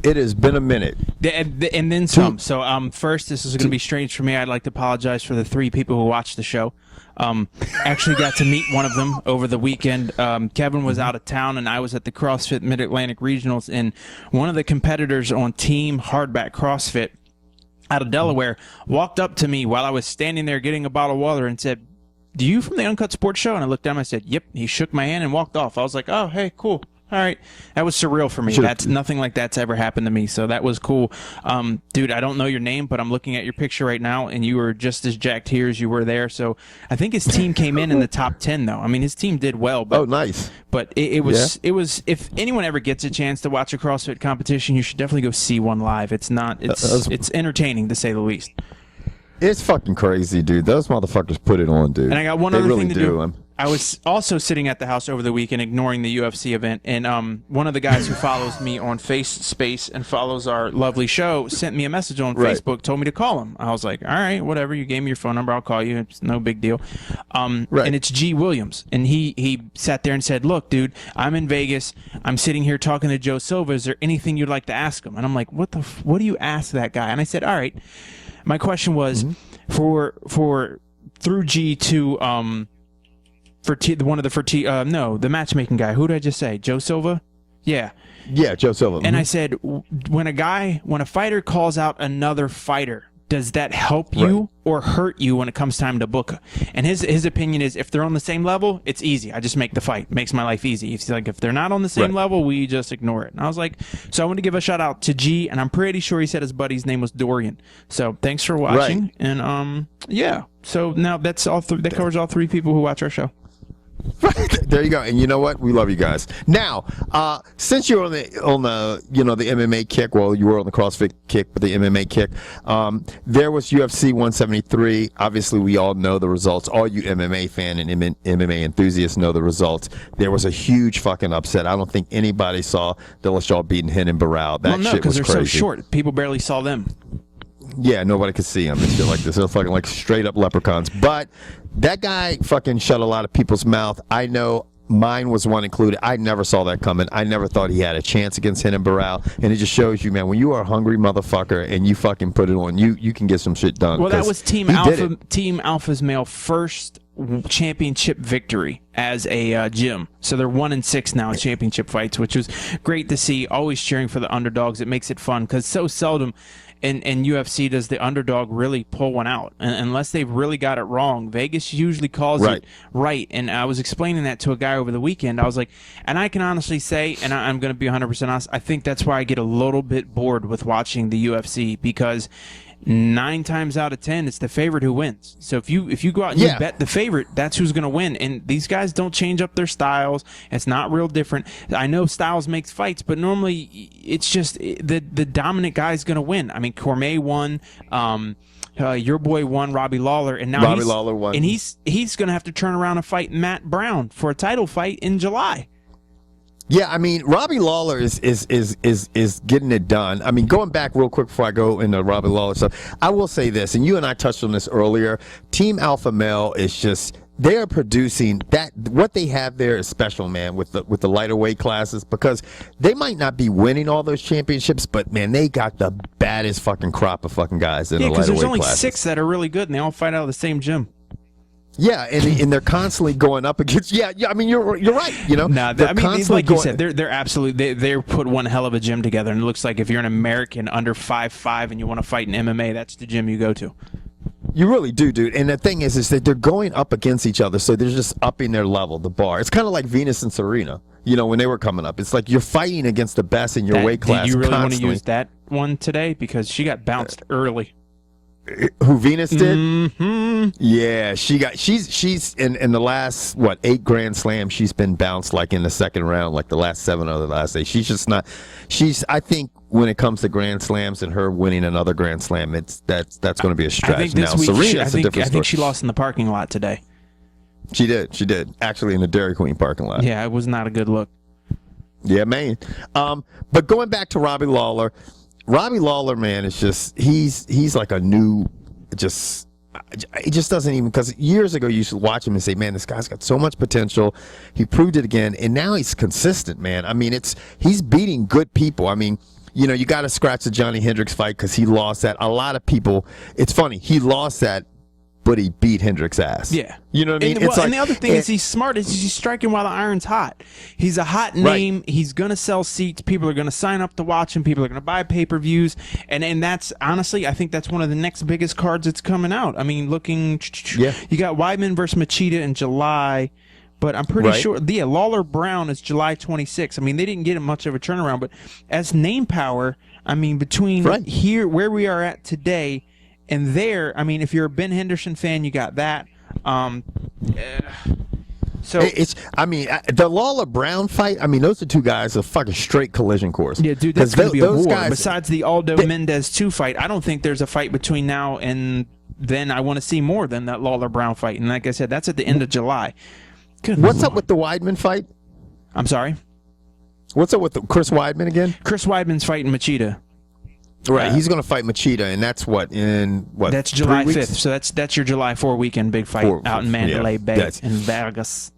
It has been a minute. And then some. So first, this is going to be strange for me. I'd like to apologize for the 3 people who watched the show. Actually got to meet one of them over the weekend. Kevin was out of town, and I was at the CrossFit Mid-Atlantic Regionals, and one of the competitors on Team Hardback CrossFit out of Delaware walked up to me while I was standing there getting a bottle of water and said, "Do you from the Uncut Sports Show?" And I looked down and I said, "Yep." He shook my hand and walked off. I was like, "Oh, hey, cool. All right." That was surreal for me. That's nothing like that's ever happened to me, so that was cool. Dude, I don't know your name, but I'm looking at your picture right now, and you were just as jacked here as you were there. So I think his team came in the top 10, though. I mean, his team did well. But, oh, nice. But it was. If anyone ever gets a chance to watch a CrossFit competition, you should definitely go see one live. It's entertaining, to say the least. It's fucking crazy, dude. Those motherfuckers put it on, dude. And I got one other thing to do. I was also sitting at the house over the weekend ignoring the UFC event, and one of the guys who follows me on FaceSpace and follows our lovely show sent me a message on Facebook, told me to call him. I was like, all right, whatever. You gave me your phone number. I'll call you. It's no big deal. And it's G. Williams. And he sat there and said, "Look, dude, I'm in Vegas. I'm sitting here talking to Joe Silva. Is there anything you'd like to ask him?" And I'm like, what do you ask that guy? And I said, all right. My question was through G to the matchmaking guy. Who did I just say? Joe Silva? Yeah. Yeah, Joe Silva. And I said, when a fighter calls out another fighter, does that help you or hurt you when it comes time to book? And his opinion is, if they're on the same level, it's easy. I just make the fight. Makes my life easy. He's like, if they're not on the same level, we just ignore it. And I was like, so I want to give a shout out to G, and I'm pretty sure he said his buddy's name was Dorian. So thanks for watching. And yeah. So now that's all. That covers all 3 people who watch our show. There you go. And you know what? We love you guys. Now, since you're on the the MMA kick, well, you were on the CrossFit kick, but the MMA kick, there was UFC 173. Obviously, we all know the results. All you MMA fan and MMA enthusiasts know the results. There was a huge fucking upset. I don't think anybody saw Dillashaw beating Renan Barao. That shit was crazy. Because they're so short. People barely saw them. Yeah, nobody could see them and shit like this. They're fucking like straight up leprechauns. But that guy fucking shut a lot of people's mouth. I know mine was one included. I never saw that coming. I never thought he had a chance against Renan Barao. And it just shows you, man, when you are a hungry motherfucker and you fucking put it on, you can get some shit done. Well, that was Team Alpha's male first championship victory as a gym. So they're 1-6 now in championship fights, which was great to see. Always cheering for the underdogs. It makes it fun because so seldom in UFC does the underdog really pull one out. And unless they've really got it wrong, Vegas usually calls it right. And I was explaining that to a guy over the weekend. I was like, and I can honestly say, and I'm going to be 100% honest, I think that's why I get a little bit bored with watching the UFC, because 9 times out of 10 it's the favorite who wins. So if you go out and you bet the favorite, that's who's going to win. And these guys don't change up their styles. It's not real different. I know styles makes fights, but normally it's just the dominant guy's going to win. I mean, Cormier won, your boy won, Robbie Lawler, and now Lawler won. And he's going to have to turn around and fight Matt Brown for a title fight in July. Yeah, I mean, Robbie Lawler is getting it done. I mean, going back real quick before I go into Robbie Lawler stuff, I will say this, and you and I touched on this earlier. Team Alpha Male is just, they are producing that. What they have there is special, man, with the lighter weight classes, because they might not be winning all those championships, but man, they got the baddest fucking crop of fucking guys in the lighter weight classes. Yeah, because there's only 6 that are really good, and they all fight out of the same gym. Yeah, and they're constantly going up against. Yeah. I mean, you're right. You know, like you said, they're absolutely they're put one hell of a gym together, and it looks like if you're an American under 5'5" and you want to fight in MMA, that's the gym you go to. You really do, dude. And the thing is that they're going up against each other, so they're just upping their level, the bar. It's kind of like Venus and Serena, you know, when they were coming up. It's like you're fighting against the best in your weight class. Did you really constantly want to use that one today? Because she got bounced early. Who, Venus did? Mm-hmm. Yeah, she's in the last 8 Grand Slams, she's been bounced like in the second round, like the last 7 of the last 8. She's just not. I think when it comes to Grand Slams and her winning another Grand Slam, that's going to be a stretch. I think this week, Serena's a different story. I think she lost in the parking lot today. She did actually, in the Dairy Queen parking lot. Yeah, it was not a good look. Yeah, man. But going back to Robbie Lawler, man, is just he's like a new, he just doesn't even, because years ago you used to watch him and say, man, this guy's got so much potential. He proved it again, and now he's consistent, man. I mean, he's beating good people. I mean, you got to scratch the Johnny Hendricks fight because he lost that. A lot of people, it's funny, he lost that, but he beat Hendricks' ass. Yeah. You know what I mean? And the other thing is he's smart. Is he's striking while the iron's hot. He's a hot name. Right. He's going to sell seats. People are going to sign up to watch him. People are going to buy pay-per-views. And that's, honestly, I think that's one of the next biggest cards that's coming out. I mean, you got Weidman versus Machida in July. But I'm pretty sure, Lawler Brown is July 26th. I mean, they didn't get much of a turnaround. But as name power, I mean, between here, where we are at today, and there, I mean, if you're a Ben Henderson fan, you got that. So the Lawler Brown fight. I mean, those are two guys a fucking straight collision course. Yeah, dude, that's gonna be a war. Besides the Aldo Mendez 2 fight, I don't think there's a fight between now and then. I want to see more than that Lawler Brown fight. And like I said, that's at the end of July. What's up with the Weidman fight? I'm sorry. What's up with Chris Weidman again? Chris Weidman's fighting Machida. Right, he's going to fight Machida, and that's That's July 5th. So that's your July 4 weekend big fight out in Mandalay Bay in Vegas.